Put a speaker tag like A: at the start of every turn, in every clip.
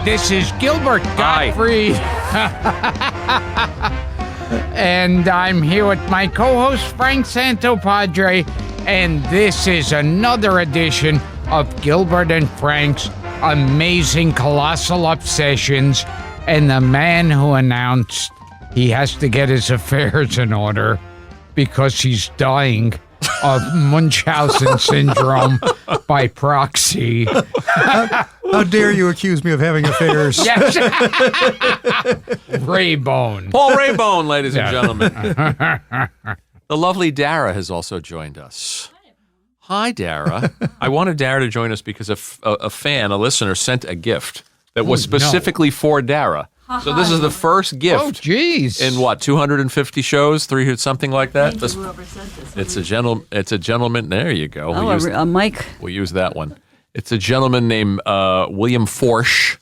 A: This is Gilbert Gottfried. And I'm here with my co-host, Frank Santopadre. And this is another edition of Gilbert and Frank's Amazing Colossal Obsessions. And the man who announced he has to get his affairs in order because he's dying of Munchausen syndrome by proxy.
B: How dare you accuse me of having affairs?
A: Yes. Raybone.
C: Paul Raybone, ladies and gentlemen. The lovely Dara has also joined us. Hi, Dara. I wanted Dara to join us because a fan, a listener, sent a gift that was specifically for Dara. So this is the first gift.
A: Oh, geez.
C: In what, 250 shows, 300, something like that?
D: Thank you, whoever sent this.
C: It's a gentleman. There you go.
D: Oh, a mic.
C: We'll use that one. It's a gentleman named William Forsch,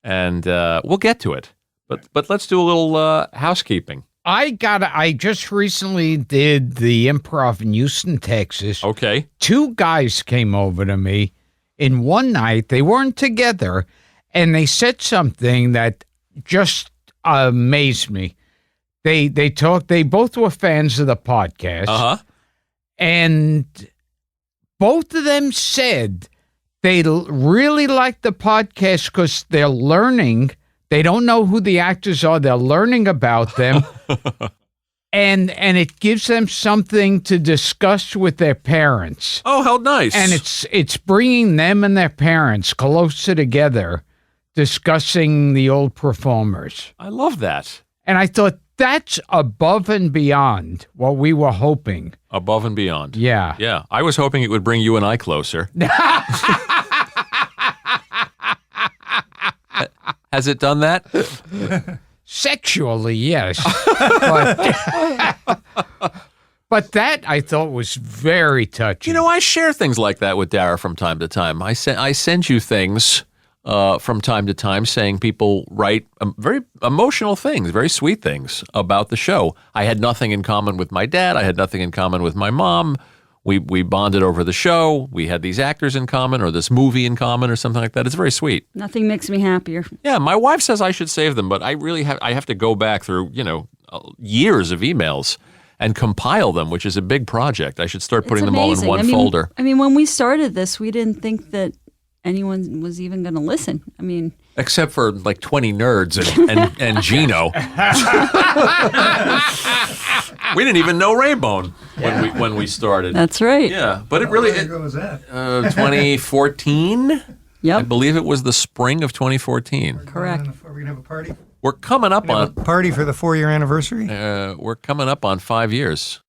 C: and we'll get to it. But let's do a little housekeeping.
A: I just recently did the Improv in Houston, Texas.
C: Okay.
A: 2 guys came over to me in one night. They weren't together, and they said something that just amazed me. They talked. They both were fans of the podcast, and both of them said they really like the podcast because they're learning. They don't know who the actors are. They're learning about them, and it gives them something to discuss with their parents.
C: Oh, how nice!
A: And it's bringing them and their parents closer together, discussing the old performers.
C: I love that.
A: And I thought that's above and beyond what we were hoping.
C: Above and beyond.
A: Yeah.
C: Yeah. I was hoping it would bring you and I closer. Has it done that?
A: Sexually, yes. But that I thought was very touching.
C: You know, I share things like that with Dara from time to time. I send you things from time to time saying people write very emotional things, very sweet things about the show. I had nothing in common with my dad. I had nothing in common with my mom. We bonded over the show. We had these actors in common or this movie in common or something like that. It's very sweet.
D: Nothing makes me happier.
C: Yeah, my wife says I should save them, but I really have to go back through, years of emails and compile them, which is a big project. I should start putting them all in one folder.
D: I mean, when we started this, we didn't think that anyone was even going to listen. I mean,
C: except for like 20 nerds and Gino. We didn't even know Raybone when we started.
D: That's right.
C: Yeah, but it really...
B: How long ago was that?
C: 2014?
D: Yep.
C: I believe it was the spring of 2014.
D: Correct.
B: Are we going to have a party?
C: We're coming up on...
B: Party for the 4-year anniversary?
C: We're coming up on 5 years.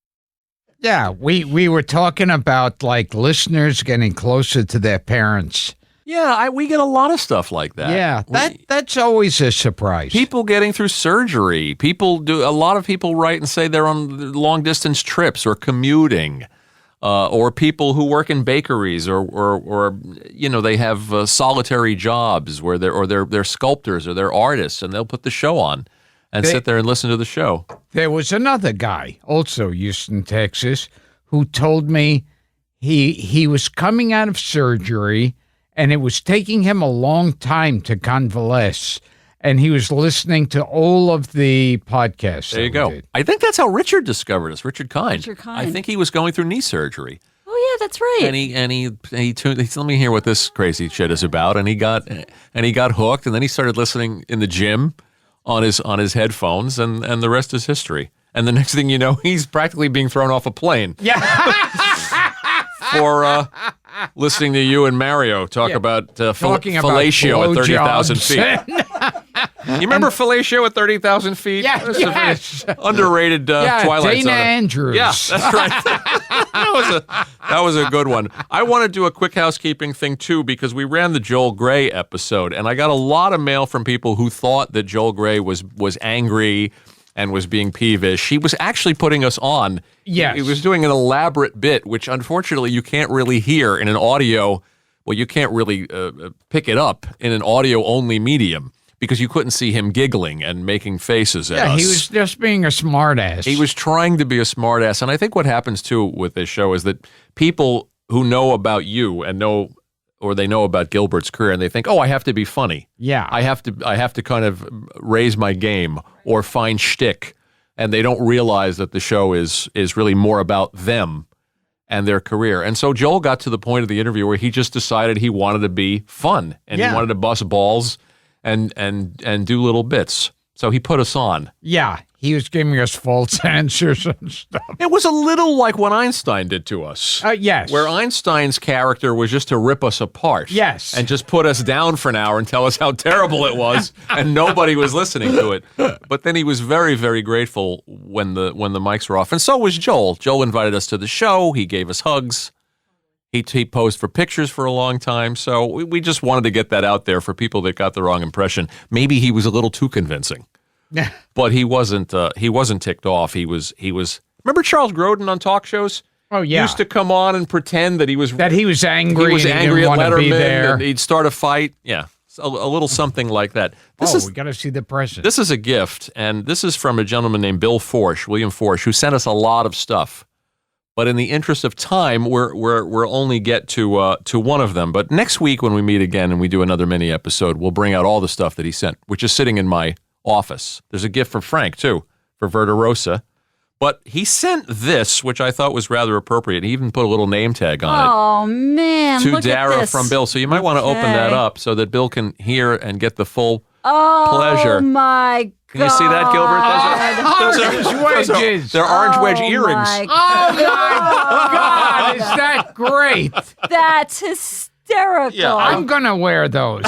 A: Yeah, we were talking about like listeners getting closer to their parents.
C: Yeah, we get a lot of stuff like that.
A: Yeah, that's always a surprise.
C: People getting through surgery. A lot of people write and say they're on long distance trips or commuting, or people who work in bakeries or they have solitary jobs where they're sculptors or they're artists and they'll put the show on and sit there and listen to the show.
A: There was another guy, also Houston, Texas, who told me he was coming out of surgery. And it was taking him a long time to convalesce. And he was listening to all of the podcasts.
C: There you go. I think that's how Richard discovered us, Richard Kind. I think he was going through knee surgery.
D: Oh, yeah, that's right.
C: And he tuned, let me hear what this crazy shit is about. And he got hooked. And then he started listening in the gym on his headphones. And the rest is history. And the next thing you know, he's practically being thrown off a plane.
A: Yeah.
C: For listening to you and Mario talk about fellatio at 30,000 feet. You remember fellatio at 30,000 feet?
A: Yes.
C: Underrated Twilight Zone.
A: Dana Andrews.
C: Yeah, that's right. that was a good one. I want to do a quick housekeeping thing, too, because we ran the Joel Grey episode, and I got a lot of mail from people who thought that Joel Grey was angry and was being peevish. He was actually putting us on.
A: Yes.
C: He was doing an elaborate bit, which unfortunately you can't really hear in an audio. Well, you can't really pick it up in an audio-only medium because you couldn't see him giggling and making faces at us.
A: Yeah, he was just being a smartass.
C: He was trying to be a smartass. And I think what happens, too, with this show is that people who know about you and know or they know about Gilbert's career, and they think, oh, I have to be funny.
A: Yeah.
C: I have to kind of raise my game or find shtick, and they don't realize that the show is really more about them and their career. And so Joel got to the point of the interview where he just decided he wanted to be fun, and he wanted to bust balls and do little bits. So he put us on.
A: Yeah. He was giving us false answers and stuff.
C: It was a little like what Einstein did to us.
A: Yes.
C: Where Einstein's character was just to rip us apart.
A: Yes.
C: And just put us down for an hour and tell us how terrible it was, and nobody was listening to it. But then he was very, very grateful when the mics were off. And so was Joel. Joel invited us to the show. He gave us hugs. He posed for pictures for a long time. So we just wanted to get that out there for people that got the wrong impression. Maybe he was a little too convincing. But he wasn't ticked off. He was remember Charles Grodin on talk shows?
A: Oh yeah.
C: He used to come on and pretend that he was
A: angry.
C: He was
A: and
C: angry
A: didn't
C: at
A: want to be
C: Letterman,
A: there.
C: and he'd start a fight. Yeah, a little something like that.
A: We got to see the present.
C: This is a gift, and this is from a gentleman named William Forsch, who sent us a lot of stuff. But in the interest of time, we'll only get to one of them. But next week when we meet again and we do another mini episode, we'll bring out all the stuff that he sent, which is sitting in my office. There's a gift from Frank too, for Verderosa. But he sent this, which I thought was rather appropriate. He even put a little name tag on it.
D: Oh, man.
C: To
D: look at
C: Dara
D: this.
C: from Bill. So you might want to open that up so that Bill can hear and get the full pleasure.
D: Oh, my God.
C: Can you see that, Gilbert?
A: Orange wedges.
C: They're orange wedge earrings.
D: My
A: Oh my God! Is that great?
D: That's hysterical.
C: Yeah,
A: I'm gonna wear those.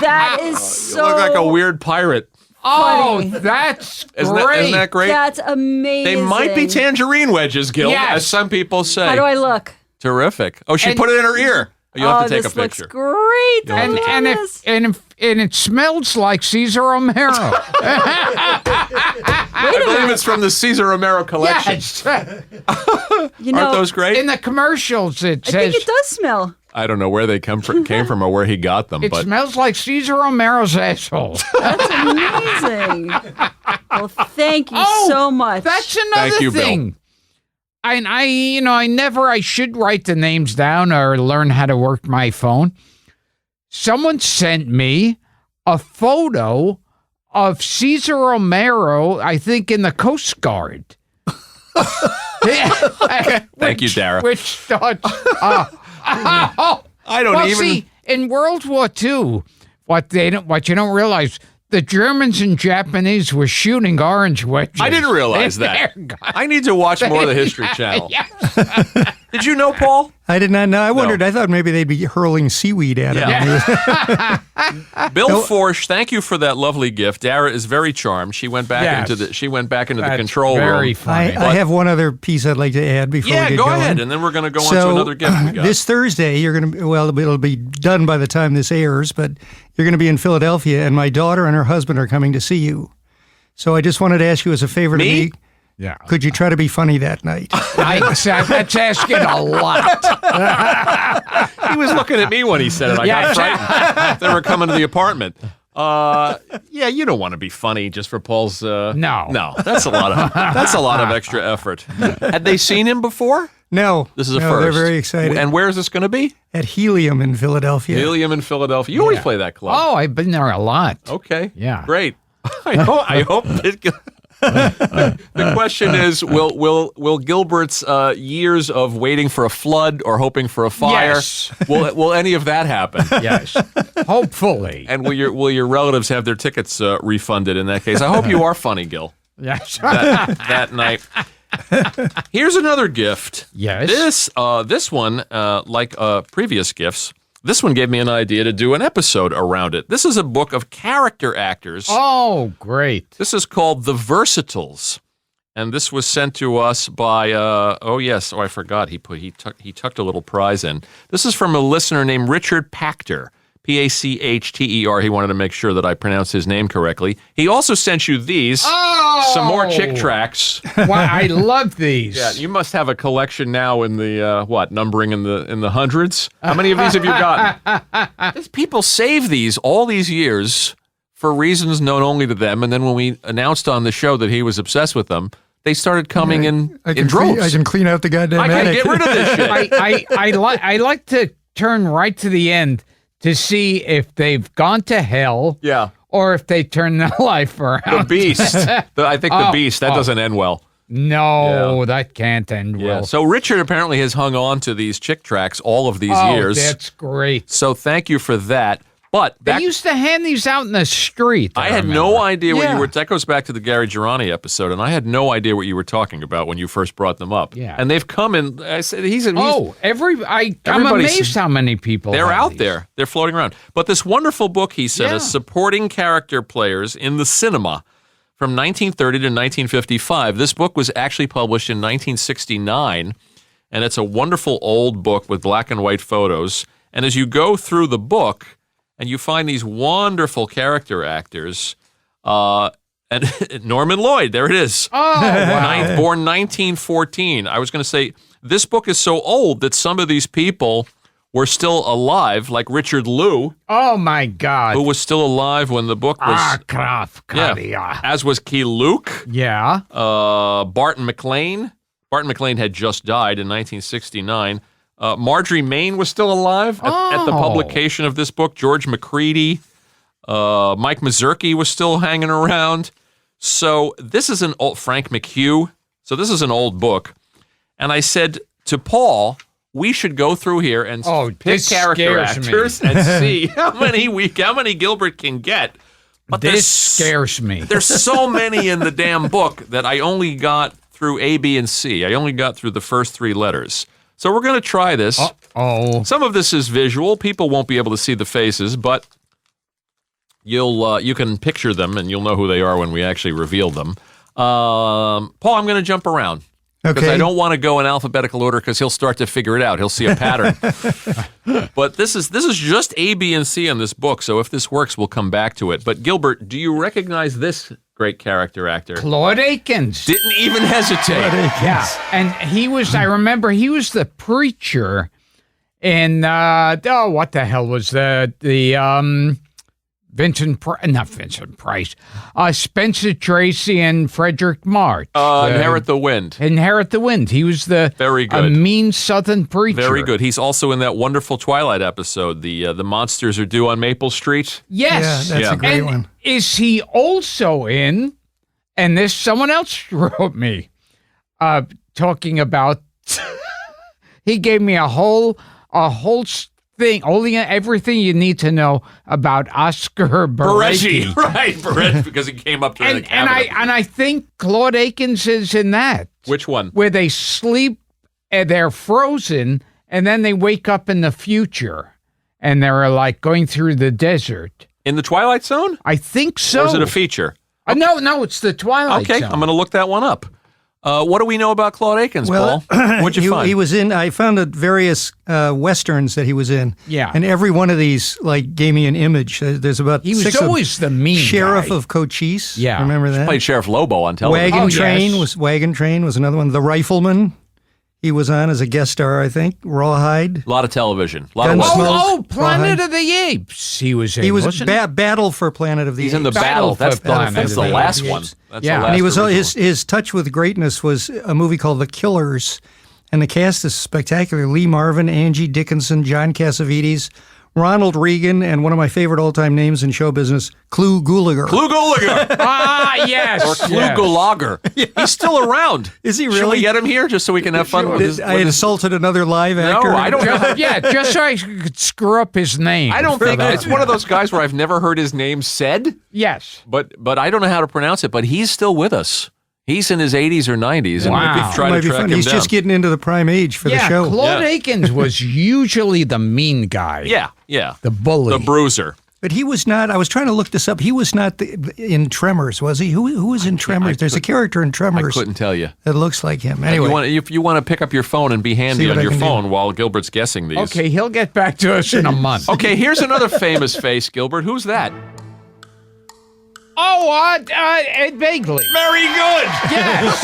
D: That is so
C: You look like a weird pirate.
A: Oh,
D: Funny.
A: that's
C: Isn't
A: great.
C: that great?
D: That's amazing.
C: They might be tangerine wedges, Gil,
A: Yes.
C: as some people say.
D: How do I look?
C: Terrific. Oh, she
A: And-
C: put it in her ear. You'll have to take
D: this
C: a picture.
D: looks great.
C: You'll have to
A: and it smells like Cesar Romero.
C: I believe it's from the Cesar Romero collection.
A: Yes.
D: you know,
C: Aren't those great?
A: In the commercials, it
D: I
A: says
D: think it does smell.
C: I don't know where they came from or where he got them,
A: it
C: but
A: smells like Cesar Romero's asshole.
D: That's amazing. Well, thank you so much.
A: That's another
C: Thank you, Bill.
A: thing. I should write the names down or learn how to work my phone. Someone sent me a photo of Cesar Romero, I think, in the Coast Guard.
C: Thank you, Dara.
A: Which starts.
C: I don't
A: See, in World War II, what you don't realize, the Germans and Japanese were shooting orange wedges.
C: I didn't realize
A: in
C: that.
A: their guns.
C: I need to watch more of the History Channel.
A: Yes.
C: Did you know, Paul?
B: I did not know. I wondered. I thought maybe they'd be hurling seaweed at him.
C: Yeah. Bill Forsch, thank you for that lovely gift. Dara is very charmed. She went back
A: Yes.
C: into the
A: That's
C: control
A: very
C: room.
A: funny.
B: I have one other piece I'd like to add before
C: Yeah,
B: we get
C: go
B: going.
C: ahead, and then we're going to go on
B: So,
C: to another gift we got.
B: This Thursday, you're going to, well, it'll be done by the time this airs, but you're going to be in Philadelphia, and my daughter and her husband are coming to see you. So I just wanted to ask you as a favor
C: Me?
B: to me,
A: Yeah.
B: could you try to be funny that night?
A: That's asking a lot.
C: He was looking at me when he said it. I got frightened. They were coming to the apartment. Yeah, you don't want to be funny just for Paul's. No, that's a lot of extra effort. Had they seen him before?
B: No.
C: This is a
B: no,
C: first.
B: They're very excited.
C: And where is this going to be?
B: At Helium in Philadelphia.
C: Helium in Philadelphia. You always play that club.
A: Oh, I've been there a lot.
C: Okay.
A: Yeah.
C: Great. I hope it. The question is, will Gilbert's years of waiting for a flood or hoping for a fire,
A: Yes.
C: will any of that happen?
A: Yes. Hopefully.
C: And will your relatives have their tickets refunded in that case? I hope you are funny, Gil,
A: Yes.
C: that night. Here's another gift.
A: Yes.
C: This one, like previous gifts, this one gave me an idea to do an episode around it. This is a book of character actors.
A: Oh, great.
C: This is called The Versatiles, and this was sent to us by. I forgot. He tucked a little prize in. This is from a listener named Richard Pachter. Pachter. He wanted to make sure that I pronounced his name correctly. He also sent you these. Some more Chick tracks.
A: Wow, I love these.
C: Yeah, you must have a collection now in the numbering in the hundreds. How many of these have you gotten? People save these all these years for reasons known only to them, and then when we announced on the show that he was obsessed with them, they started coming in droves.
B: I can clean out the goddamn
C: I can
B: attic.
C: get rid of this shit.
A: I like to turn right to the end to see if they've gone to hell
C: Yeah.
A: or if they turn their life around.
C: The Beast. I think the Beast, that doesn't end well.
A: No, that can't end
C: Yeah.
A: well.
C: So Richard apparently has hung on to these chick tracks all of these years.
A: That's great.
C: So thank you for that. But
A: They
C: back,
A: used to hand these out in the street.
C: I had
A: remember.
C: no idea what you
A: Yeah.
C: were. That goes back to the Gary Girani episode, and I had no idea what you were talking about when you first brought them up.
A: Yeah.
C: And they've come in. I said I'm
A: I'm
C: Everybody's-
A: amazed how many people
C: they're
A: have
C: out
A: these.
C: there. They're floating around. But this wonderful book he sent
A: Yeah.
C: us, supporting character players in the cinema from 1930 to 1955. This book was actually published in 1969, and it's a wonderful old book with black and white photos. And as you go through the book, and you find these wonderful character actors, and Norman Lloyd, there it is.
A: Oh, wow.
C: Born 1914. I was going to say, this book is so old that some of these people were still alive, like Richard Lew,
A: Oh, my God.
C: who was still alive when the book was.
A: Kraft
C: Yeah, as was Key Luke,
A: Yeah.
C: Barton McLean. Barton McLean had just died in 1969. Marjorie Main was still alive at the
A: Oh.
C: publication of this book. George McCready, Mike Mazurki was still hanging around. So this is an old Frank McHugh. So this is an old book. And I said to Paul, we should go through here and pick
A: this
C: character
A: scares me.
C: actors and see how many Gilbert can get. But
A: This
C: there's
A: scares me.
C: there's so many in the damn book that I only got through A, B, and C. I only got through the first three letters. So we're going to try this.
A: Oh.
C: Some of this is visual. People won't be able to see the faces, but you can picture them, and you'll know who they are when we actually reveal them. Paul, I'm going to jump around. Because
B: Okay.
C: I don't want to go in alphabetical order because he'll start to figure it out. He'll see a pattern. But this is just A, B, and C in this book, so if this works, we'll come back to it. But Gilbert, do you recognize this great character actor?
A: Claude Akins.
C: Didn't even hesitate.
A: Yeah. And he was, I remember he was the preacher in, what the hell was not Vincent Price, Spencer Tracy and Frederick March.
C: Inherit the Wind.
A: Inherit the Wind. He was the
C: Very good.
A: a mean Southern preacher.
C: Very good. He's also in that wonderful Twilight episode. The monsters are due on Maple Street.
A: Yes.
B: Yeah, that's
C: Yeah.
B: a great
A: And
B: one.
A: is he also in, and this someone else wrote me, talking about, he gave me a whole thing, everything you need to know about Oscar Barecki.
C: Right, Barecki, because he came up during the cabinet.
A: And I think Claude Akins is in that,
C: Which one?
A: where they sleep and they're frozen, and then they wake up in the future, and they're like going through the desert.
C: In the Twilight Zone?
A: I think so.
C: Or is it a feature?
A: No, it's the Twilight
C: Okay,
A: Zone.
C: I'm going to look that one up. What do we know about Claude Akins,
B: Well,
C: Paul? What'd you find?
B: he was in. I found various westerns that he was in.
A: Yeah.
B: and every one of these gave me an image. There's about
A: He was
B: 6 of them.
A: always the mean
B: Sheriff
A: guy.
B: of Cochise.
A: Yeah.
B: remember that?
C: Played Sheriff Lobo on television.
B: Wagon
A: Oh,
B: Train
A: yes.
B: Wagon Train was another one. The Rifleman. He was on as a guest star, I think. Rawhide.
C: A lot of television. A lot of
B: Gunsmoke.
C: Western.
A: Oh, Planet
B: Rawhide.
A: of the Apes. He was in.
B: He was
A: wasn't he?
B: Battle for Planet of the
C: He's
B: Apes.
C: in the
A: Battle
C: battle.
A: for
C: That's
A: Planet
C: the
A: of the
C: last
B: Apes.
C: one. That's
A: Yeah.
C: the last
B: And he was
C: original.
B: his touch with greatness was a movie called The Killers, and the cast is spectacular. Lee Marvin, Angie Dickinson, John Cassavetes, Ronald Reagan, and one of my favorite all-time names in show business, Clu Gulager.
C: Clu Gulager.
A: Yes.
C: Or Clu
A: yes.
C: Gulager. He's still around.
B: Is he
C: Should we
B: really?
C: get him here just so we can have fun with his...
B: I
C: with his-
B: insulted another live actor.
C: I don't know.
A: Yeah, just so I could screw up his name.
C: I don't
A: for
C: think
A: that.
C: it's one of those guys where I've never heard his name said,
A: Yes.
C: but I don't know how to pronounce it, but he's still with us. He's in his 80s or 90s, and
A: Wow.
C: we could try
B: Might
C: to
B: be
C: track
B: fun.
C: him
B: He's
C: down.
B: just getting into the prime age for the
A: Yeah,
B: show.
A: Claude
C: Yeah.
A: Akins was usually the mean guy.
C: Yeah.
A: The bully.
C: The bruiser.
B: But he was not. I was trying to look this up. He was not in Tremors, was he? Who was in Tremors? There's a character in
C: I
B: Tremors
C: couldn't tell you.
B: that looks like him. Anyway,
C: If you want to pick up your phone and be handy
B: See what
C: on
B: I
C: your
B: can do.
C: phone while Gilbert's guessing these.
A: Okay, he'll get back to us in a month.
C: Okay, here's another famous face, Gilbert. Who's that?
A: Oh, Ed Begley.
C: Very good.
A: Yes.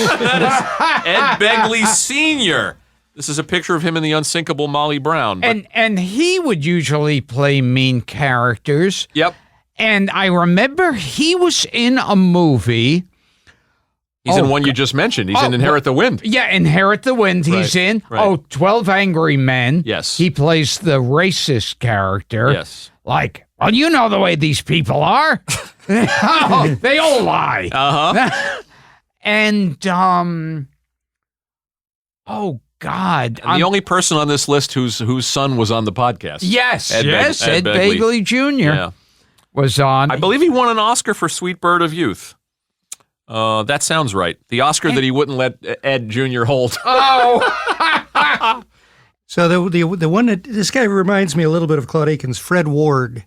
C: Ed Begley Sr. This is a picture of him in the unsinkable Molly Brown. But-
A: and he would usually play mean characters.
C: Yep.
A: And I remember he was in a movie
C: He's in one you just mentioned. He's in Inherit the Wind.
A: Yeah, Inherit the Wind. He's
C: Right,
A: in.
C: right.
A: Oh, 12 Angry Men.
C: Yes.
A: He plays the racist character.
C: Yes.
A: Like, well, you know the way these people are. Oh, they all lie. And, oh, God.
C: And the only person on this list whose son was on the podcast.
A: Yes,
C: Ed
A: Ed
C: Begley.
A: Begley Jr.
C: Yeah.
A: was on.
C: I believe he won an Oscar for Sweet Bird of Youth. That sounds right. The Oscar that he wouldn't let Ed Jr. hold.
A: Oh,
B: So the one that this guy reminds me a little bit of Claude Akins, Fred Ward.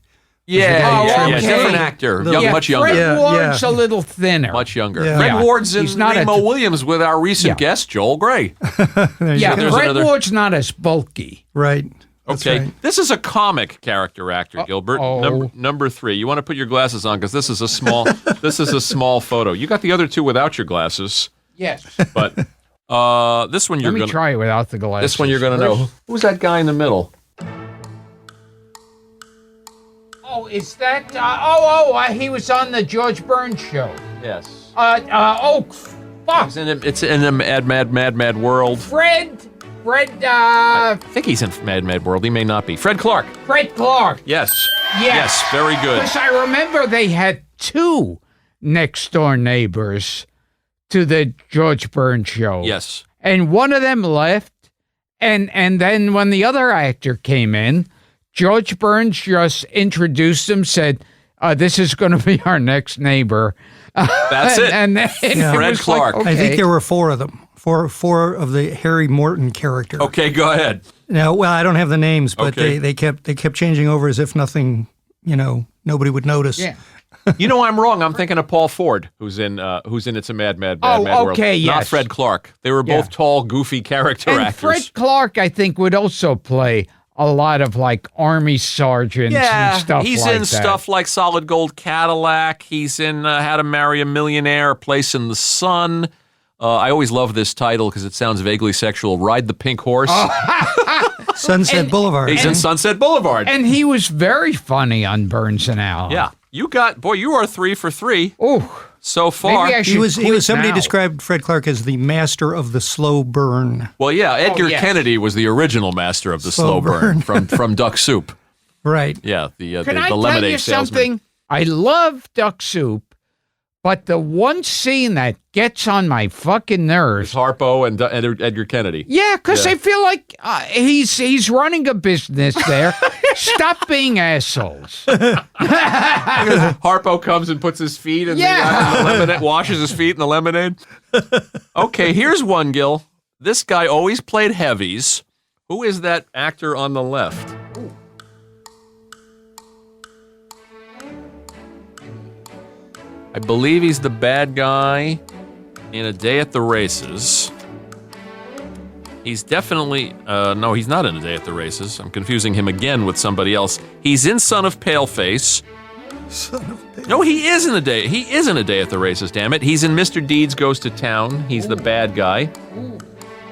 C: Yeah,
A: okay.
C: different actor.
B: Yeah,
C: Much younger.
A: Fred
B: Yeah,
A: Ward's
B: yeah.
A: a little thinner.
C: Much younger.
B: Yeah.
C: Fred
A: Yeah.
C: Ward's in
A: He's not
C: Remo
A: a-
C: Williams with our recent guest, Joel Gray.
A: Yeah,
C: there's
A: Fred
C: another-
A: Ward's not as bulky.
B: Right. That's
C: Okay,
B: right.
C: this is a comic character actor, Gilbert.
A: Uh-oh.
C: Number 3. You want to put your glasses on because this is a small photo. You got the other two without your glasses,
A: Yes.
C: but this one you're
A: Let me
C: gonna
A: try it without the glasses.
C: this one you're gonna know. Who's that guy in the middle?
A: Oh, is that? He was on the George Burns show.
C: Yes.
A: Fuck.
C: It's in a Mad World.
A: Fred.
C: I think he's in Mad World. He may not be. Fred Clark.
A: Fred Clark.
C: Yes.
A: Yes.
C: Very good.
A: Because I remember they had two next door neighbors to the George Burns show.
C: Yes.
A: And one of them left, and then when the other actor came in, George Burns just introduced him, said, "This is going to be our next neighbor."
C: That's it.
A: And then it
C: Fred
A: was
C: Clark.
A: Like,
B: I think
A: okay.
B: there were four of them. Four of the Harry Morton character.
C: Okay, go ahead.
B: Now, well, I don't have the names, but
C: Okay.
B: they kept changing over as if nothing, nobody would notice.
A: Yeah.
C: You know, I'm wrong. I'm thinking of Paul Ford, who's in It's a Mad World.
A: okay,
C: Not
A: yes.
C: Fred Clark. They were both
A: Yeah.
C: tall, goofy character
A: And
C: actors.
A: Fred Clark, I think, would also play a lot of like army sergeants and stuff
C: he's
A: like
C: in
A: that.
C: stuff like Solid Gold Cadillac. He's in How to Marry a Millionaire, A Place in the Sun. I always love this title because it sounds vaguely sexual. Ride the Pink Horse.
B: Sunset Boulevard.
C: He's in Sunset Boulevard.
A: And he was very funny on Burns and Allen.
C: Yeah, you are 3 for 3
A: Oh,
C: so far.
A: maybe I should
B: He was
A: quit
B: somebody
A: now.
B: described Fred Clark as the master of the slow burn.
C: Well, yeah, Edgar
A: yes.
C: Kennedy was the original master of the slow
B: Slow
C: burn from Duck Soup.
B: Right.
C: Yeah, the
A: Can I
C: lemonade
A: tell you
C: salesman.
A: something? I love Duck Soup, but the one scene that gets on my fucking nerves.
C: Harpo and Edgar Kennedy.
A: Yeah, because
C: Yeah.
A: I feel like he's running a business there. Stop being assholes.
C: Harpo comes and puts his feet in,
A: Yeah.
C: the lemonade, washes his feet in the lemonade. Okay, here's one, Gil. This guy always played heavies. Who is that actor on the left? I believe he's the bad guy in A Day at the Races. He's definitely, no, he's not in A Day at the Races. I'm confusing him again with somebody else. He's in Son of Paleface. No, he is in A Day at the Races, damn it. He's in Mr. Deeds Goes to Town. He's the bad guy.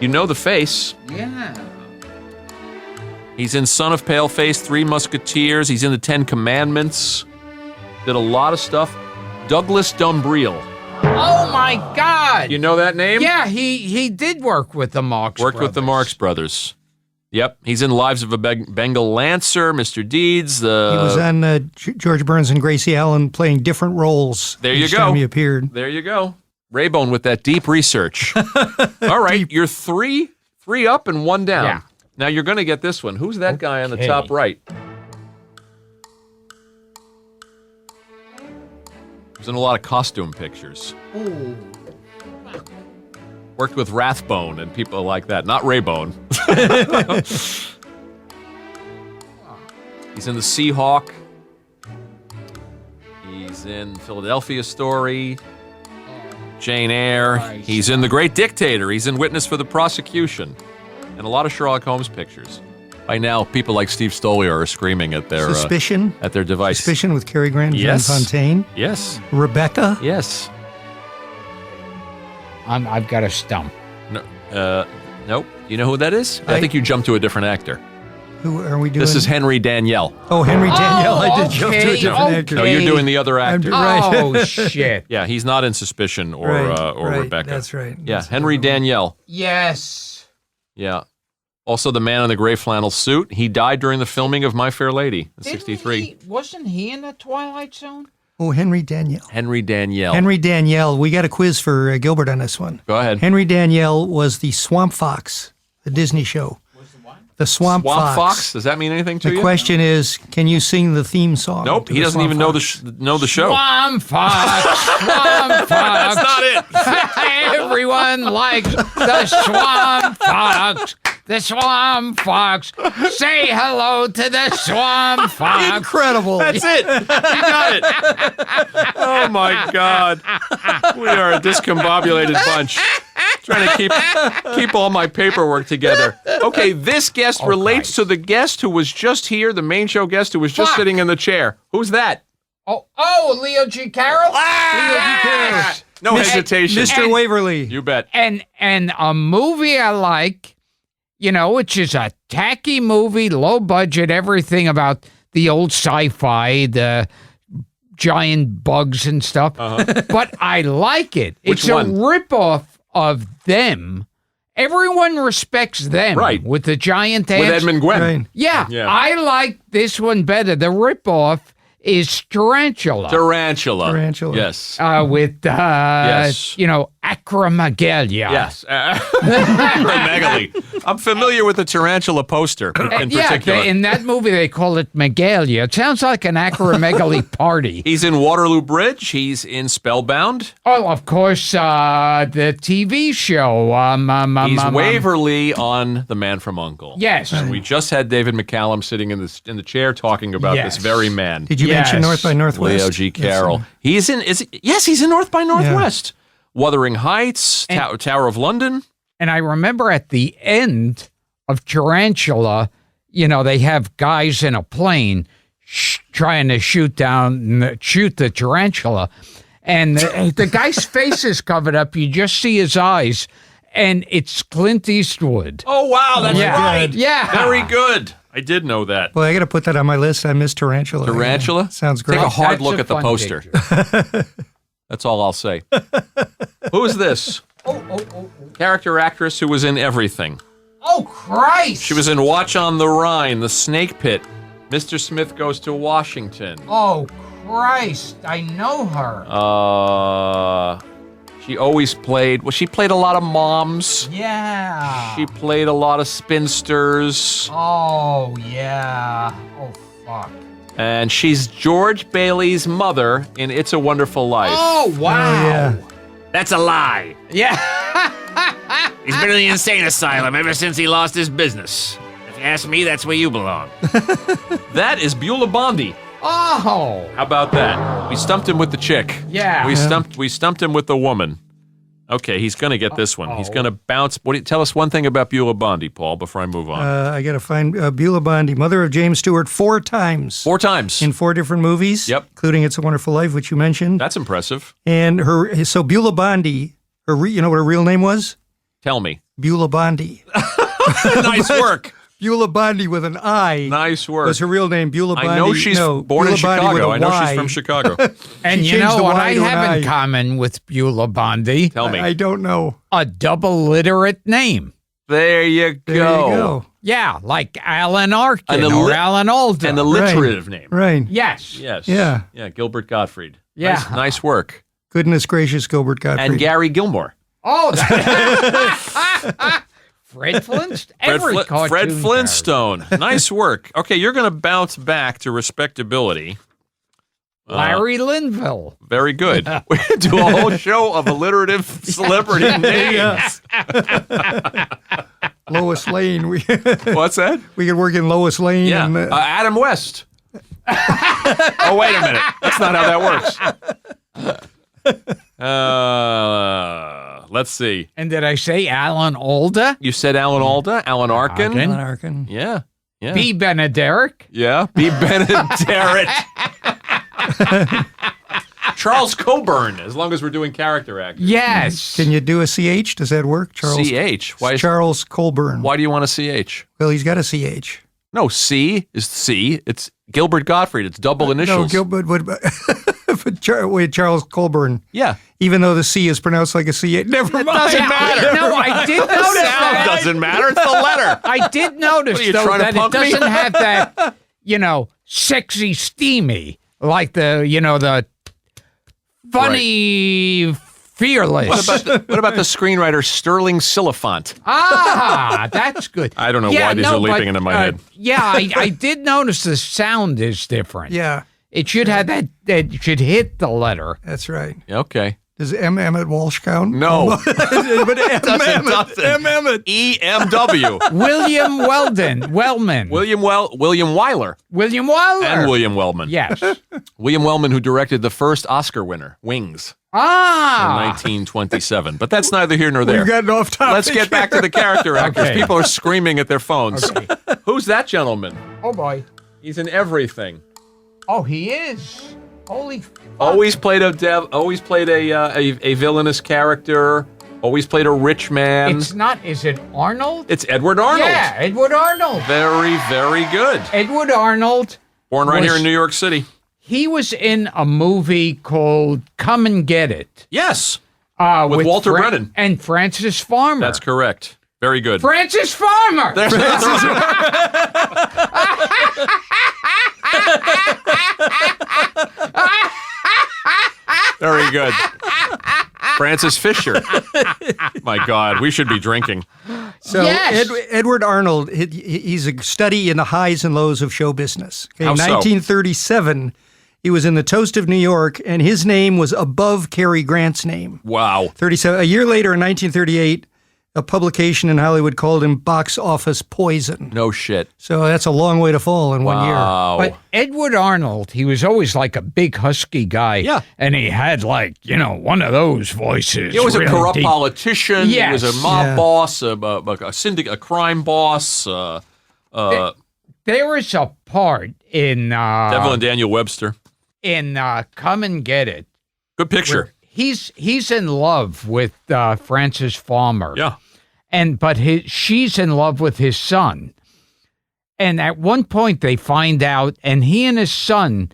C: You know the face.
A: Yeah.
C: He's in Son of Paleface, Three Musketeers. He's in the Ten Commandments. Did a lot of stuff. Douglas Dumbrille.
A: Oh my God.
C: You know that name?
A: Yeah, he did work with the Marx
C: Worked with the
A: Brothers.
C: Marx Brothers. Yep. He's in Lives of a Bengal Lancer, Mr. Deeds.
B: He was on George Burns and Gracie Allen playing different roles.
C: There you
B: each
C: go.
B: time he appeared.
C: There you go. Raybone with that deep research. All right, you're three up and one down.
A: Yeah.
C: Now you're going to get this one. Who's that guy on the
A: Okay.
C: top right? He's in a lot of costume pictures.
A: Ooh.
C: Worked with Rathbone and people like that. Not Raybone. He's in The Seahawk. He's in Philadelphia Story. Jane Eyre.
A: Christ.
C: He's in The Great Dictator. He's in Witness for the Prosecution. And a lot of Sherlock Holmes pictures. By now, people like Steve Stoliar are screaming at their
B: Suspicion.
C: device.
B: Suspicion with Cary Grant and
C: Yes.
B: John Fontaine.
C: Yes.
B: Rebecca.
C: Yes.
A: I've got a stump.
C: No, nope. You know who that is? I think you jumped to a different actor.
B: Who are we doing?
C: This is Henry Danielle.
B: Oh, Henry Danielle. I did jump to a
A: okay,
B: different actor.
C: No, you're doing the other actor.
B: Right.
A: Oh, shit.
C: Yeah, he's not in Suspicion or
B: Right.
C: Rebecca.
B: That's right.
C: Yeah,
B: That's
C: Henry Danielle.
A: Yes.
C: Yeah. Also, the man in the gray flannel suit. He died during the filming of My Fair Lady in
A: Didn't
C: '63.
A: Wasn't he in the Twilight Zone?
B: Oh, Henry Danielle.
C: Henry Danielle.
B: Henry Danielle. We got a quiz for Gilbert on this one.
C: Go ahead.
B: Henry Danielle was the Swamp Fox, the Disney show. The Swamp Fox.
C: Does that mean anything to
B: The
C: you?
B: question is, can you sing the theme song?
C: Nope.
B: to
C: He
B: the
C: doesn't
B: Swamp
C: even know
B: Fox?
C: the show.
A: Swamp Fox. Swamp Fox.
C: That's not it.
A: Everyone likes the Swamp Fox. The Swamp Fox. Say hello to the Swamp Fox.
B: Incredible.
C: That's it. You got it. Oh my God. We are a discombobulated bunch. Trying to keep all my paperwork together. Okay, this guest relates to the guest who was just here, the main show guest who was just
A: Fuck.
C: sitting in the chair. Who's that?
A: Oh, Leo G. Carroll?
C: Yes! No hesitation.
B: Mr. Waverly.
C: You bet.
A: And a movie I like, which is a tacky movie, low budget, everything about the old sci-fi, the giant bugs and stuff. But I like it.
C: Which
A: It's
C: one?
A: a ripoff of Them. Everyone respects Them.
C: Right.
A: With the giant ants.
C: With Edmund Gwenn.
B: Right.
A: Yeah,
C: Yeah.
A: I like this one better. The ripoff is Tarantula.
C: Tarantula. Yes.
A: With,
C: Yes.
A: acromegalia.
C: Yes. Acromegaly. I'm familiar with the tarantula poster in particular.
A: In that movie they call it Megalia. It sounds like an acromegaly party.
C: He's in Waterloo Bridge. He's in Spellbound.
A: Oh, of course, the TV show.
C: He's Waverly on The Man from U.N.C.L.E.
A: Yes.
C: We just had David McCallum sitting in the chair talking about
A: Yes.
C: this very man.
B: Did you mention
A: Yes.
B: North by Northwest?
C: Leo G. Carroll. He's in. Yes, he's in North by Northwest. Wuthering Heights, Tower of London.
A: And I remember at the end of Tarantula, they have guys in a plane trying to shoot the tarantula. And the guy's face is covered up. You just see his eyes. And it's Clint Eastwood.
C: Oh wow, that's right.
A: Yeah.
C: Very good. I did know that.
B: Well, I got to put that on my list. I miss Tarantula.
C: Tarantula?
B: Yeah. Sounds great.
C: Take a hard
A: That's
C: look
A: a
C: at the
A: fun
C: poster.
A: picture.
C: That's all I'll say. Who is this? Character actress who was in everything.
A: Oh, Christ.
C: She was in Watch on the Rhine, The Snake Pit, Mr. Smith Goes to Washington.
A: Oh, Christ. I know her.
C: She always played. Well, she played a lot of moms.
A: Yeah.
C: She played a lot of spinsters.
A: Oh, yeah. Oh, fuck.
C: And she's George Bailey's mother in It's a Wonderful Life.
A: Oh, wow.
B: yeah.
E: That's a lie.
A: Yeah.
E: He's been in the insane asylum ever since he lost his business. If you ask me, that's where you belong.
C: That is Beulah Bondi.
A: Oh.
C: How about that? We stumped him with the chick.
A: Yeah.
C: We stumped him with the woman. Okay, he's going to get this one. He's going to bounce. Tell us one thing about Beulah Bondi, Paul, before I move on.
B: I got to find Beulah Bondi, mother of James Stewart, 4 times.
C: 4 times.
B: In 4 different movies.
C: Yep.
B: Including It's a Wonderful Life, which you mentioned.
C: That's impressive.
B: And so Beulah Bondi, you know what her real name was?
C: Tell me.
B: Beulah Bondi.
C: Nice work.
B: Beulah Bondi with an I.
C: Nice work.
B: Was her real name Beulah Bondi?
C: I know she's born
B: Beulah
C: in
B: Bondi with
C: Chicago.
B: a
C: I know
B: Y.
C: she's from Chicago.
A: And
B: She
A: you
B: changed
A: know
B: the
A: what
B: Y
A: I
B: to an
A: have in
B: I.
A: common with Beulah Bondi?
C: Tell me.
B: I don't know.
A: A double literate name.
C: There you go.
B: There you go.
A: Yeah, like Alan Arkin
C: An
A: or
C: alli-
A: Alan Alda.
C: An alliterative name.
B: Right.
A: Yes.
C: Yes.
B: Yeah.
C: Yeah, Gilbert Gottfried.
A: Yeah.
C: Nice work.
B: Goodness gracious, Gilbert Gottfried.
C: And Gary Gilmore.
A: Oh, that. Fred Flintstone.
C: Fred Flintstone. Nice work. Okay, you're going to bounce back to respectability.
A: Larry Linville.
C: Very good. We do a whole show of alliterative celebrity names.
B: Lois Lane. We
C: What's that?
B: we could work in Lois Lane.
C: Yeah.
B: And,
C: Adam West. Oh, wait a minute. That's not how that works. Let's see.
A: And did I say Alan Alda?
C: You said Alan Alda, Alan Arkin.
A: Arkin.
B: Alan Arkin.
C: Yeah. Yeah.
A: B. Benederic?
C: Yeah. B. Benaderet. Charles Coburn, as long as we're doing character actors.
A: Yes.
B: Can you do a CH? Does that work? Charles
C: CH. Why
B: Charles Colburn.
C: do you want a CH?
B: Well, he's got a CH.
C: No, C is C. It's Gilbert Gottfried. It's double
B: No,
C: initials.
B: Gilbert, wait, Charles Colburn.
C: Yeah.
B: Even though the C is pronounced like a C, never mind.
C: doesn't matter.
A: No, I did notice
C: Sound
A: that.
C: doesn't matter. It's the letter.
A: I did notice,
C: What are you
A: though,
C: trying to
A: that it
C: punk me?
A: doesn't have that, sexy, steamy, like the funny, fearless.
C: What about the screenwriter Sterling Silliphant?
A: That's good.
C: I don't know why these are leaping into my head.
A: Yeah, I did notice the sound is different.
B: Yeah,
A: It should have that it should hit the letter.
B: that's right.
C: Okay.
B: Does M. Emmett Walsh count?
C: No.
B: but M. Emmett. M. Emmett.
C: EMW.
A: William Wellman.
C: William Wyler.
A: William Wyler.
C: And William Wellman.
A: Yes.
C: William Wellman, who directed the first Oscar winner, Wings, in 1927. But that's neither here nor there.
B: We've gotten off topic.
C: Let's get back to the character actors.
A: Okay.
C: People are screaming at their phones. Who's that gentleman?
A: Oh boy.
C: He's in everything.
A: Oh, he is. Holy. Fuck.
C: Always played a villainous character. Always played a rich man.
A: It's not. Is it Arnold?
C: It's Edward Arnold.
A: Yeah, Edward Arnold.
C: Very, very good.
A: Edward Arnold.
C: Born right
A: was-
C: here in New York City.
A: He was in a movie called Come and Get It.
C: Yes. With Walter Brennan.
A: and Francis Farmer.
C: That's correct. Very good.
A: Francis Farmer.
C: Very good. Francis Fisher. My God, we should be drinking.
B: So
A: Yes.
B: Edward Arnold, he's a study in the highs and lows of show business. Okay,
C: How so?
B: 1937, he was in the Toast of New York, and his name was above Cary Grant's name.
C: Wow.
B: 37. A year later, in 1938, a publication in Hollywood called him box office poison.
C: No shit.
B: So that's a long way to fall in 1 year.
C: Wow.
A: But Edward Arnold, he was always like a big husky guy.
C: Yeah.
A: And he had one of those voices.
C: He was a
A: really
C: corrupt
A: deep.
C: politician.
A: Yes.
C: He was a mob
B: Yeah.
C: boss, a crime boss.
A: There is a part in
C: Devil and Daniel Webster.
A: Come and Get It.
C: Good picture.
A: He's in love with Francis Farmer.
C: Yeah.
A: But she's in love with his son. And at one point they find out, and he and his son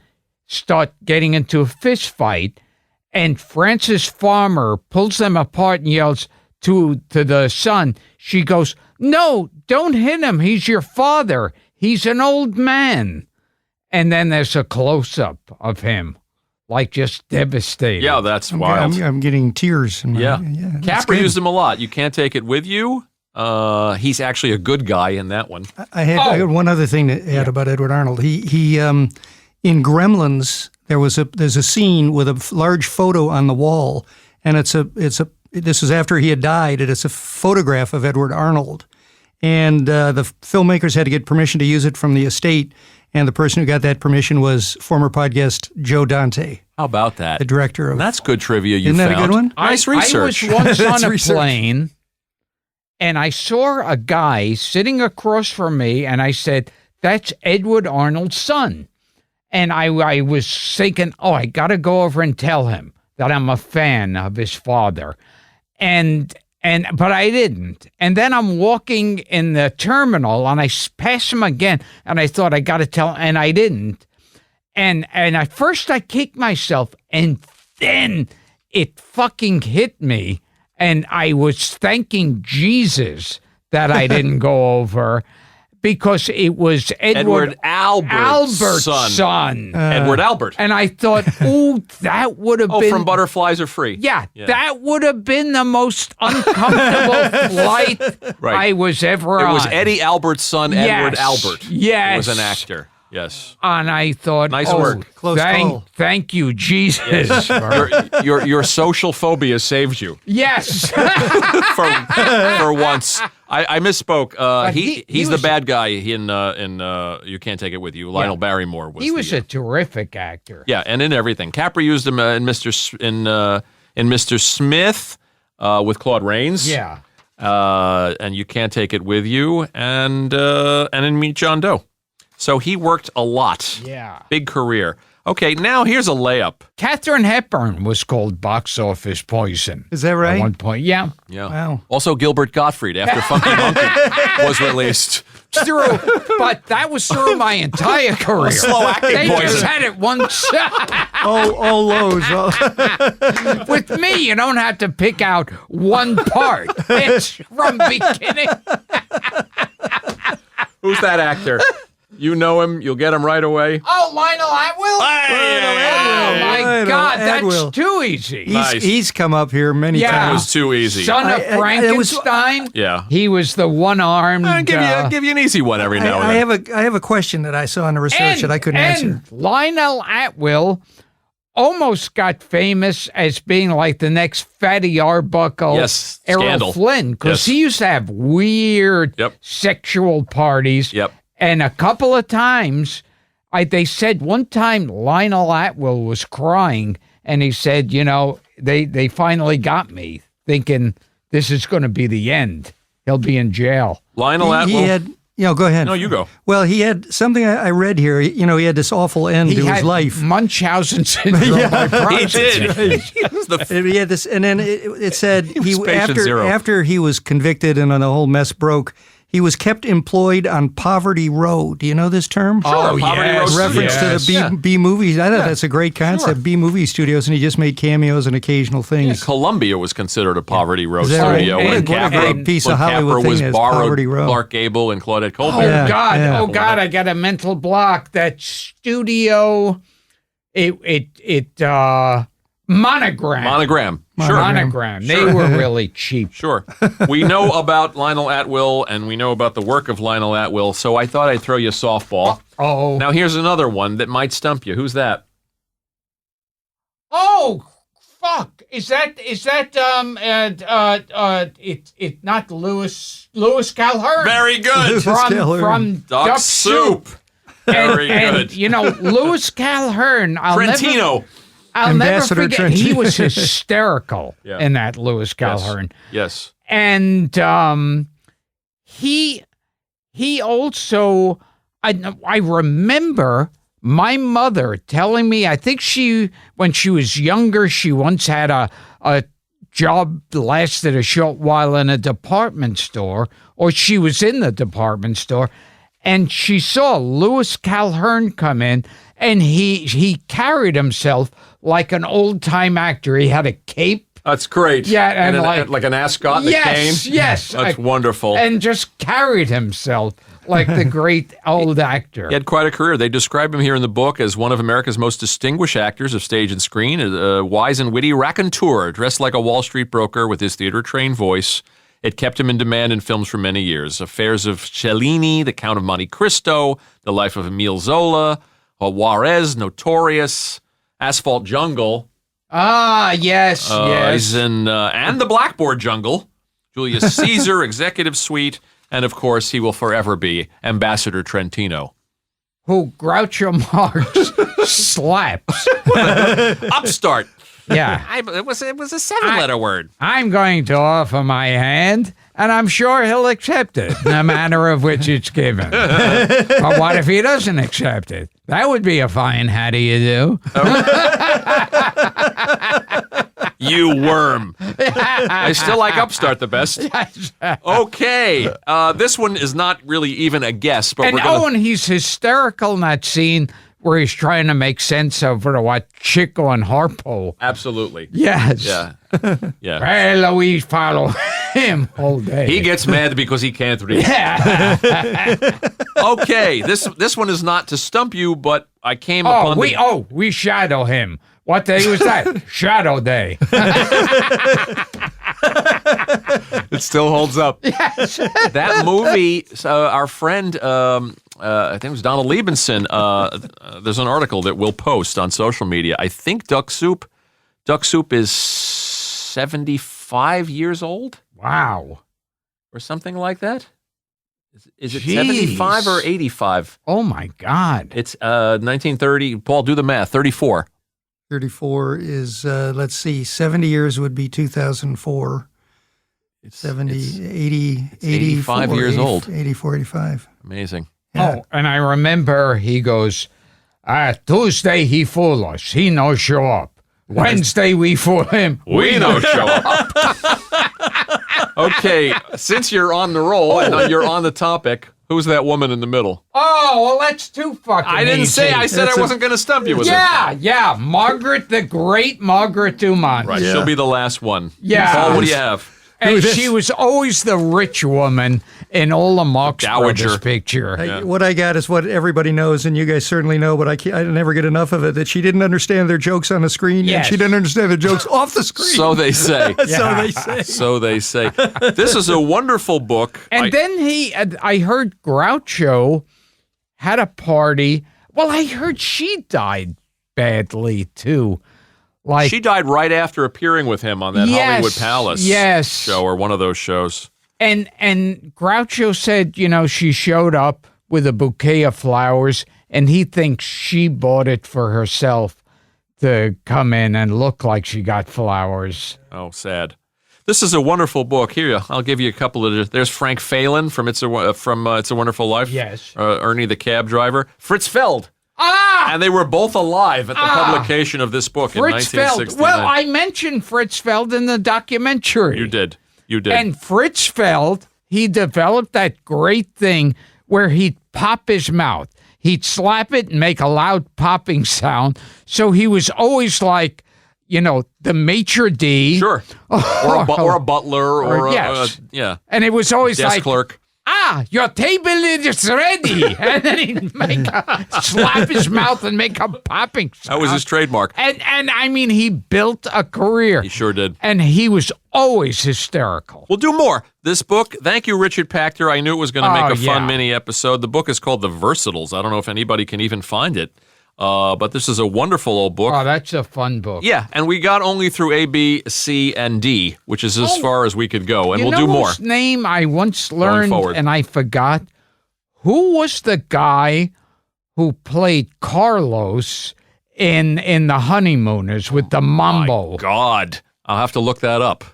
A: start getting into a fist fight, and Francis Farmer pulls them apart and yells to the son. She goes, "No, don't hit him. He's your father. He's an old man." And then there's a close-up of him, like just devastated.
C: Yeah, that's wild.
B: I'm getting tears. In my,
C: Yeah.
B: that's
C: Capra
B: good.
C: used him a lot. You can't take it with you. He's actually a good guy in that one.
B: I had one other thing to add about Edward Arnold. He in Gremlins there's a scene with a large photo on the wall, and this is after he had died, and it's a photograph of Edward Arnold, and the filmmakers had to get permission to use it from the estate, and the person who got that permission was former podcast Joe Dante,
C: How about that?
B: the director of.
C: That's good trivia you
B: Isn't that
C: found.
B: a good one?
C: Nice research.
A: I was once
B: That's
A: on a
B: research.
A: plane, and I saw a guy sitting across from me, and I said, "That's Edward Arnold's son." And I was thinking, oh, I got to go over and tell him that I'm a fan of his father. But I didn't. And then I'm walking in the terminal, and I pass him again, and I thought I got to tell him, and I didn't. And at first I kicked myself, and then it fucking hit me, and I was thanking Jesus that I didn't go over, because it was
C: Edward Albert's son. Edward Albert.
A: And I thought, ooh, that would have been...
C: From Butterflies Are Free.
A: Yeah, that would have been the most uncomfortable flight I was ever on.
C: It was Eddie Albert's son, Edward Albert.
A: Yes.
C: He was an actor. Yes.
A: And I thought,
C: Nice work.
B: Close call.
A: Thank you, Jesus.
C: Your social phobia saved you
A: Yes.
C: for once. I misspoke.
A: he
C: He's
A: was-
C: the bad guy in You Can't Take It With You. Lionel Barrymore was.
A: He was a terrific actor.
C: Yeah, and in everything. Capra used him in Mr. Smith with Claude Rains.
A: Yeah.
C: And You Can't Take It With You, and in Meet John Doe. So he worked a lot.
A: Yeah.
C: Big career. Okay, now here's a layup.
A: Katharine Hepburn was called box office poison.
B: Is that
A: At
B: right?
A: one point, yeah.
C: Yeah.
B: Wow.
C: Also, Gilbert Gottfried after Funky Monkey was released.
A: Through, but that was through my entire career.
C: Slow acting
A: They just
C: poison.
A: had it once.
B: All lows. Oh.
A: With me, you don't have to pick out one part. It's from beginning.
C: Who's that actor? You know him. You'll get him right away.
A: Oh, Lionel Atwill? Oh, my
B: Lionel
A: God,
B: Atwill.
A: that's too easy.
C: Nice.
B: He's come up here many
A: Yeah.
C: That
B: times.
C: was too easy.
A: Son of
B: it was-
A: Frankenstein?
C: Yeah.
A: He was the one-armed...
C: Give you an easy one every now and
B: I
C: then.
B: have a question that I saw in the research that I couldn't answer.
A: Lionel Atwill almost got famous as being like the next Fatty Arbuckle,
C: Yes,
A: Errol
C: Scandal.
A: Flynn, because
C: Yes.
A: he used to have weird
C: Yep.
A: sexual parties.
C: Yep.
A: And a couple of times, they said one time Lionel Atwill was crying, and he said, you know, they finally got me, thinking this is going to be the end. He'll be in jail.
C: Lionel
B: He
C: Atwill.
B: had, go ahead.
C: No, you go.
B: Well, he had something I read here. He had this awful end
A: He
B: to
A: had
B: his life.
A: Munchausen syndrome. by
C: He
A: proxy.
C: did. He was the
B: And he had this, and then it said
C: was patient zero.
B: after he was convicted and the whole mess broke, he was kept employed on Poverty Row. Do you know this term?
A: Oh,
C: Poverty
A: yes,
C: Row
B: Reference
A: yes.
B: to the B movies. I thought that's a great concept. B movie studios, and he just made cameos and occasional things.
C: Columbia was considered a Poverty Row
B: Is that right?
C: studio.
B: What a
C: when
B: great
C: Capra,
B: piece
C: when
B: of Hollywood
C: Capra
B: thing
C: was
B: is
C: borrowed
B: Poverty Row.
C: Clark Gable and Claudette Colbert.
A: Oh
B: Yeah,
A: God!
B: yeah.
A: Oh God! I got a mental block. That studio, Monogram.
C: Monogram. Sure.
A: Monogram. They were really cheap.
C: Sure. We know about Lionel Atwill and we know about the work of Lionel Atwill, so I thought I'd throw you a softball.
A: Oh.
C: Now here's another one that might stump you. Who's that?
A: Oh, fuck! Is that it's not Lewis Calhoun
C: Very good.
A: from
C: Duck Soup. Very
A: and,
C: good.
A: you know, Lewis Calhoun.
C: Trentino.
A: I'll never
B: Ambassador
A: forget. He
B: Trentino.
A: was hysterical
C: Yeah.
A: in that Lewis Calhoun.
C: Yes.
A: And he also, I remember my mother telling me, I think when she was younger, she once had a job lasted a short while in a department store, or she was in the department store, and she saw Lewis Calhoun come in, and he carried himself like an old-time actor. He had a cape.
C: That's great.
A: Yeah, and
C: like an ascot and a cane.
A: Yes,
C: That's wonderful.
A: and just carried himself like the great old actor.
C: He had quite a career. They describe him here in the book as one of America's most distinguished actors of stage and screen, a wise and witty raconteur dressed like a Wall Street broker with his theater-trained voice. It kept him in demand in films for many years. Affairs of Cellini, The Count of Monte Cristo, The Life of Emile Zola, Juarez, Notorious, Asphalt Jungle.
A: Ah, yes, yes.
C: He's in and The Blackboard Jungle, Julius Caesar, Executive Suite, and of course he will forever be Ambassador Trentino.
A: Who Groucho Marx slaps.
C: Upstart.
A: Yeah.
C: It was a 7-letter word.
A: I'm going to offer my hand, and I'm sure he'll accept it, in the manner of which it's given. But what if he doesn't accept it? That would be a fine how do you do.
C: You worm. I still like Upstart the best. Okay. This one is not really even a guess, but
A: And
C: we're going to...
A: he's hysterical in that scene where he's trying to make sense of what Chico and Harpo.
C: Absolutely.
A: Yes.
C: Yeah. Yeah.
A: Well, we follow him all day.
C: He gets mad because he can't read.
A: Yeah.
C: Okay. This one is not to stump you, but I came upon
A: we shadow him. What day was that? Shadow day.
C: It still holds up. Yes. That movie, our friend, I think it was Donald Liebenson, there's an article that we'll post on social media. I think Duck Soup is 75 years old
A: Wow.
C: or something like that. Is it
A: Jeez.
C: 75 or 85?
A: Oh my God.
C: It's 1930. Paul, do the math. 34.
B: 34 is, let's see, 70 years would be 2004.
C: It's
B: 70,
C: it's
B: 80,
C: 85 years old.
B: 84, 85.
C: amazing.
B: Yeah.
A: Oh, and I remember he goes, Tuesday he fool us. He no show up. Wednesday we fool him.
C: We no show up. Okay, since you're on the roll and you're on the topic, who's that woman in the middle?
A: Oh, well, that's too fucking
C: I didn't say. I said I wasn't going to stump you with it.
A: Yeah. Margaret, the great Margaret Dumont.
C: Right,
B: Yeah.
C: she'll be the last one.
A: Yeah.
C: Paul, what do you have?
A: And she was always the rich woman in all the Marx
C: Dowager.
A: Brothers picture.
B: What I got is what everybody knows, and you guys certainly know, but I never get enough of it, that she didn't understand their jokes on the screen,
A: Yes.
B: and she didn't understand their jokes off the screen.
C: So they say.
B: So they say.
C: So they say. This is a wonderful book.
A: And then I heard Groucho had a party. Well, I heard she died badly, too. Like,
C: she died right after appearing with him on that
A: Yes,
C: Hollywood Palace
A: yes.
C: show, or one of those shows.
A: And Groucho said, she showed up with a bouquet of flowers, and he thinks she bought it for herself to come in and look like she got flowers.
C: Oh, sad. This is a wonderful book. Here, I'll give you a couple of. There's Frank Phelan from It's a Wonderful Life.
A: Yes.
C: Ernie the cab driver. Fritz Feld.
A: Ah!
C: And they were both alive at the publication of this book
A: Fritz
C: in
A: Feld.
C: 1969.
A: Well, I mentioned Fritz Feld in the documentary.
C: You did.
A: And Fritz Feld, he developed that great thing where he'd pop his mouth. He'd slap it and make a loud popping sound. So he was always like, the maitre d'.
C: Sure. Or a butler or
A: yes.
C: yeah.
A: And it was always
C: Desk
A: like,
C: clerk.
A: your table is ready. And then he'd slap his mouth and make a popping sound.
C: That was his trademark.
A: And I mean, he built a career.
C: He sure did.
A: And he was always hysterical.
C: We'll do more. This book, thank you, Richard Pachter. I knew it was going to make a fun mini episode. The book is called The Versatiles. I don't know if anybody can even find it, but this is a wonderful old book.
A: Oh, that's a fun book.
C: Yeah, and we got only through A, B, C, and D, which is as far as we could go, and we'll do more.
A: Whose name I once learned
C: forward.
A: and I forgot? Who was the guy who played Carlos in The Honeymooners with the mambo?
C: My God, I'll have to look that up.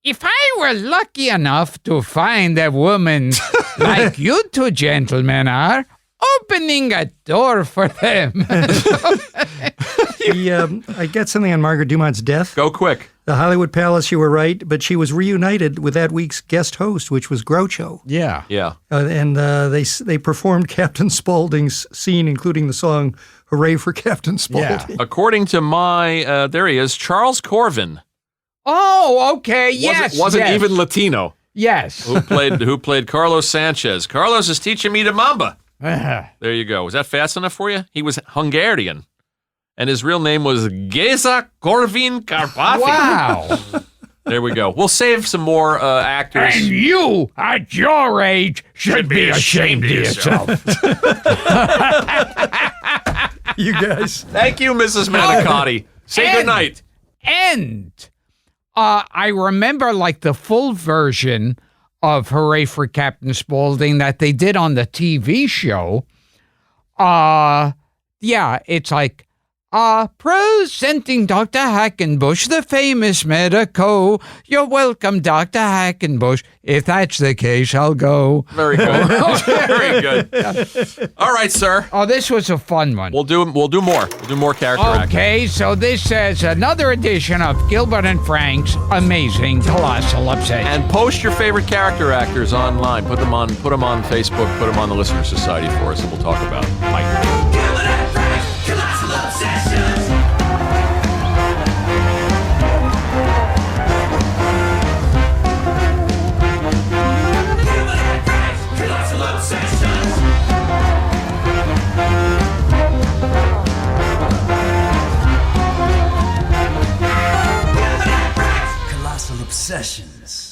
A: If I were lucky enough to find a woman like you two gentlemen are, opening a door for them.
B: I got something on Margaret Dumont's death.
C: Go quick.
B: The Hollywood Palace, you were right, but she was reunited with that week's guest host, which was Groucho.
A: Yeah.
C: Yeah.
B: And they performed Captain Spaulding's scene, including the song "Hooray for Captain Spaulding."
C: According to my, there he is, Charles Corvin.
A: Oh, okay. Yes.
C: Wasn't
A: yes.
C: even Latino.
A: Yes.
C: Who played Carlos Sanchez. Carlos is teaching me to mamba. There you go. Was that fast enough for you? He was Hungarian. And his real name was Geza Corvin Karpathy.
A: Wow.
C: There we go. We'll save some more actors.
A: And you, at your age, should be ashamed of yourself.
B: You guys.
C: Thank you, Mrs. Manicotti. Say goodnight.
A: And I remember like the full version of Hooray for Captain Spaulding that they did on the TV show. Yeah, it's like, presenting Dr. Hackenbush, the famous medico. You're welcome, Dr. Hackenbush. If that's the case, I'll go.
C: Very good. Very good. All right, sir.
A: Oh, this was a fun one.
C: We'll do more. We'll do more character acting.
A: Okay, so this says another edition of Gilbert and Frank's Amazing Colossal Obsession.
C: And post your favorite character actors online. Put them on Facebook, put them on the Listener Society for us, and we'll talk about them. Bye.
F: Colossal Obsessions.